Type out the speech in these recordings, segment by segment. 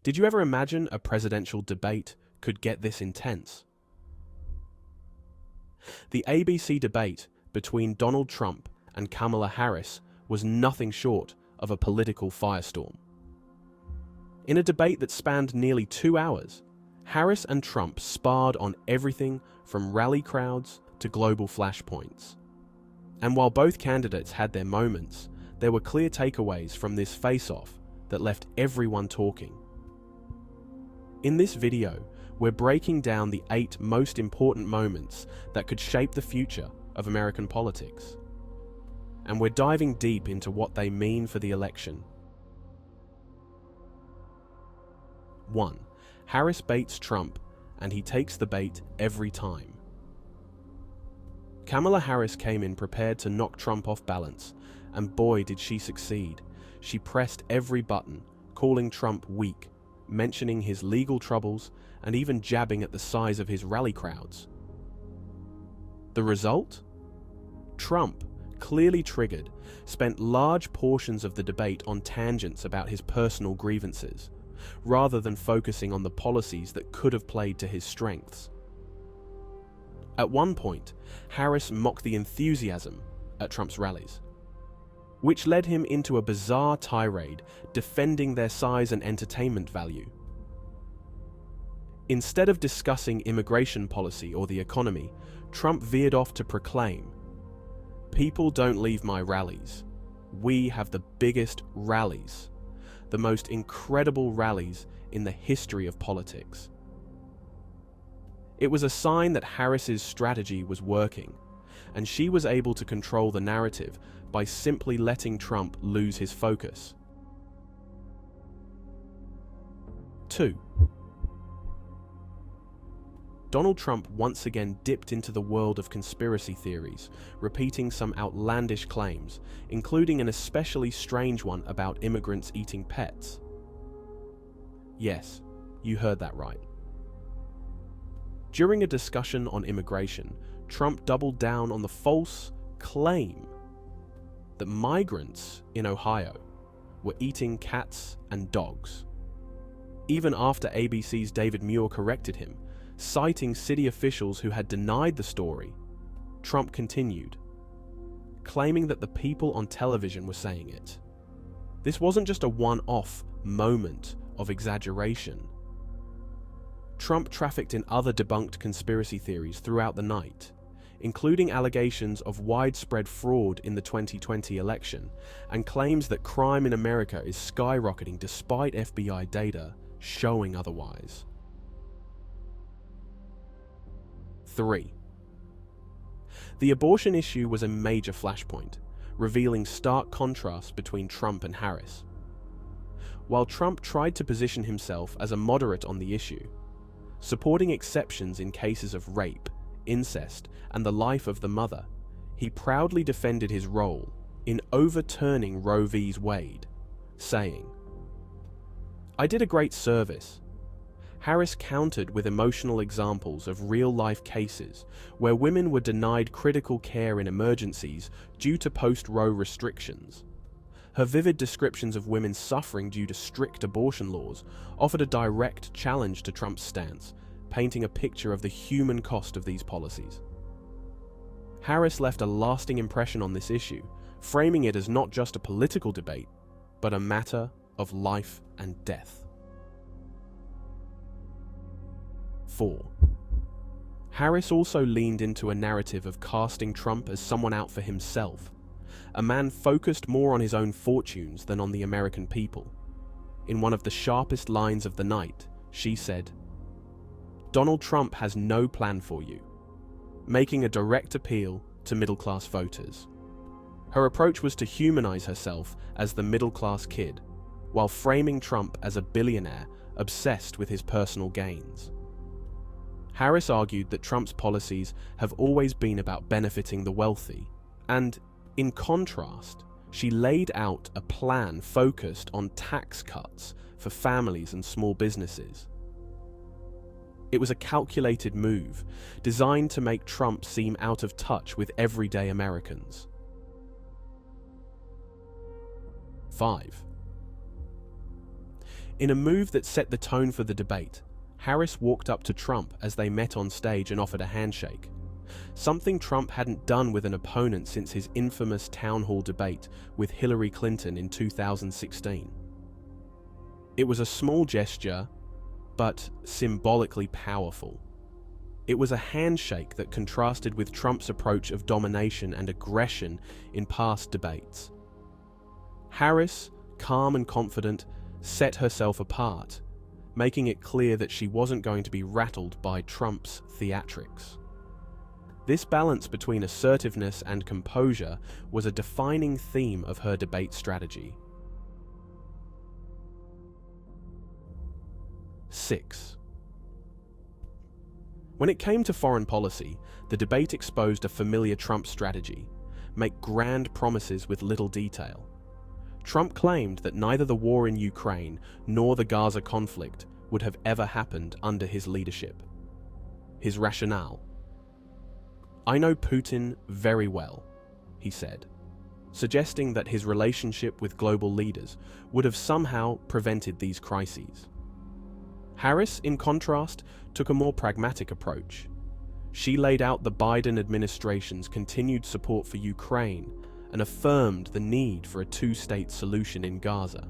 Did you ever imagine a presidential debate could get this intense? The ABC debate between Donald Trump and Kamala Harris was nothing short of a political firestorm. In a debate that spanned nearly 2 hours, Harris and Trump sparred on everything from rally crowds to global flashpoints. And while both candidates had their moments, there were clear takeaways from this face-off that left everyone talking. In this video, we're breaking down the 8 most important moments that could shape the future of American politics. And we're diving deep into what they mean for the election. 1. Harris baits Trump, and he takes the bait every time. Kamala Harris came in prepared to knock Trump off balance, and boy did she succeed. She pressed every button, calling Trump weak, mentioning his legal troubles, and even jabbing at the size of his rally crowds. The result? Trump, clearly triggered, spent large portions of the debate on tangents about his personal grievances, rather than focusing on the policies that could have played to his strengths. At one point, Harris mocked the enthusiasm at Trump's rallies, which led him into a bizarre tirade defending their size and entertainment value. Instead of discussing immigration policy or the economy, Trump veered off to proclaim, "People don't leave my rallies. We have the biggest rallies, the most incredible rallies in the history of politics." It was a sign that Harris's strategy was working, and she was able to control the narrative by simply letting Trump lose his focus. 2. Donald Trump once again dipped into the world of conspiracy theories, repeating some outlandish claims, including an especially strange one about immigrants eating pets. Yes, you heard that right. During a discussion on immigration, Trump doubled down on the false claim that migrants in Ohio were eating cats and dogs. Even after ABC's David Muir corrected him, citing city officials who had denied the story, Trump continued, claiming that the people on television were saying it. This wasn't just a one-off moment of exaggeration. Trump trafficked in other debunked conspiracy theories throughout the night, including allegations of widespread fraud in the 2020 election and claims that crime in America is skyrocketing despite FBI data showing otherwise. 3. The abortion issue was a major flashpoint, revealing stark contrasts between Trump and Harris. While Trump tried to position himself as a moderate on the issue, supporting exceptions in cases of rape, incest, and the life of the mother, he proudly defended his role in overturning Roe v. Wade, saying, "I did a great service." Harris countered with emotional examples of real-life cases where women were denied critical care in emergencies due to post-Roe restrictions. Her vivid descriptions of women suffering due to strict abortion laws offered a direct challenge to Trump's stance, painting a picture of the human cost of these policies. Harris left a lasting impression on this issue, framing it as not just a political debate, but a matter of life and death. 4. Harris also leaned into a narrative of casting Trump as someone out for himself, a man focused more on his own fortunes than on the American people. In one of the sharpest lines of the night, she said, "Donald Trump has no plan for you," making a direct appeal to middle-class voters. Her approach was to humanize herself as the middle-class kid, while framing Trump as a billionaire obsessed with his personal gains. Harris argued that Trump's policies have always been about benefiting the wealthy, and, in contrast, she laid out a plan focused on tax cuts for families and small businesses. It was a calculated move, designed to make Trump seem out of touch with everyday Americans. 5. In a move that set the tone for the debate, Harris walked up to Trump as they met on stage and offered a handshake, something Trump hadn't done with an opponent since his infamous town hall debate with Hillary Clinton in 2016. It was a small gesture, but symbolically powerful. It was a handshake that contrasted with Trump's approach of domination and aggression in past debates. Harris, calm and confident, set herself apart, making it clear that she wasn't going to be rattled by Trump's theatrics. This balance between assertiveness and composure was a defining theme of her debate strategy. 6. When it came to foreign policy, the debate exposed a familiar Trump strategy: make grand promises with little detail. Trump claimed that neither the war in Ukraine nor the Gaza conflict would have ever happened under his leadership. His rationale: "I know Putin very well," he said, suggesting that his relationship with global leaders would have somehow prevented these crises. Harris, in contrast, took a more pragmatic approach. She laid out the Biden administration's continued support for Ukraine and affirmed the need for a two-state solution in Gaza.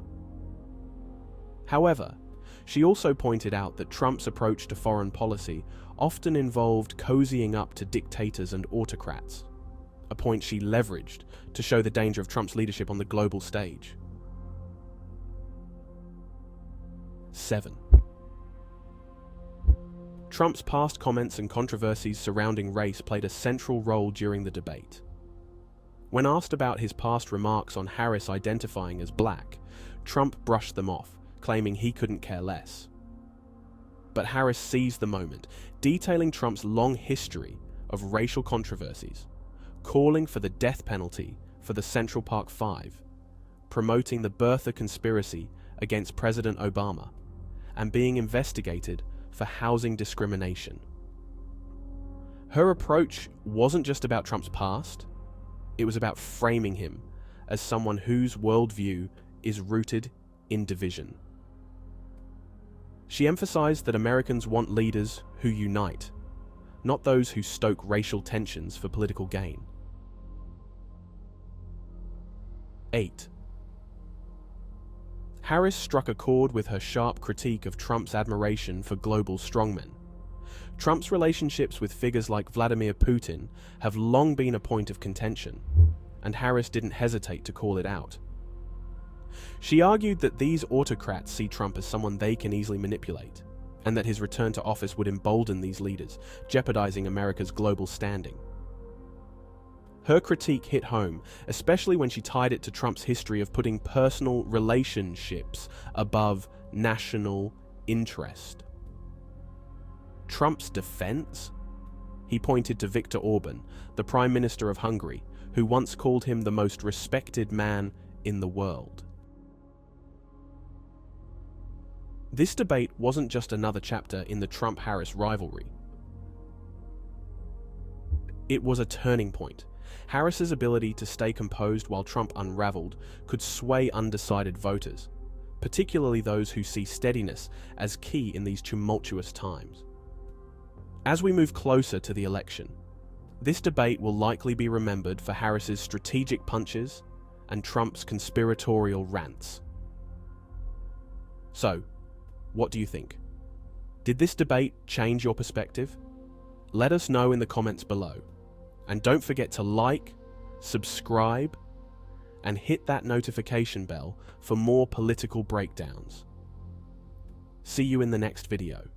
However, she also pointed out that Trump's approach to foreign policy often involved cozying up to dictators and autocrats, a point she leveraged to show the danger of Trump's leadership on the global stage. 7. Trump's past comments and controversies surrounding race played a central role during the debate. When asked about his past remarks on Harris identifying as black, Trump brushed them off, claiming he couldn't care less. But Harris seized the moment, detailing Trump's long history of racial controversies, calling for the death penalty for the Central Park Five, promoting the birther conspiracy against President Obama, and being investigated for housing discrimination. Her approach wasn't just about Trump's past, it was about framing him as someone whose worldview is rooted in division. She emphasized that Americans want leaders who unite, not those who stoke racial tensions for political gain. 8. Harris struck a chord with her sharp critique of Trump's admiration for global strongmen. Trump's relationships with figures like Vladimir Putin have long been a point of contention, and Harris didn't hesitate to call it out. She argued that these autocrats see Trump as someone they can easily manipulate, and that his return to office would embolden these leaders, jeopardizing America's global standing. Her critique hit home, especially when she tied it to Trump's history of putting personal relationships above national interest. Trump's defense? He pointed to Viktor Orban, the Prime Minister of Hungary, who once called him the most respected man in the world. This debate wasn't just another chapter in the Trump-Harris rivalry. It was a turning point. Harris's ability to stay composed while Trump unraveled could sway undecided voters, particularly those who see steadiness as key in these tumultuous times. As we move closer to the election, this debate will likely be remembered for Harris's strategic punches and Trump's conspiratorial rants. So, what do you think? Did this debate change your perspective? Let us know in the comments below. And don't forget to like, subscribe, and hit that notification bell for more political breakdowns. See you in the next video.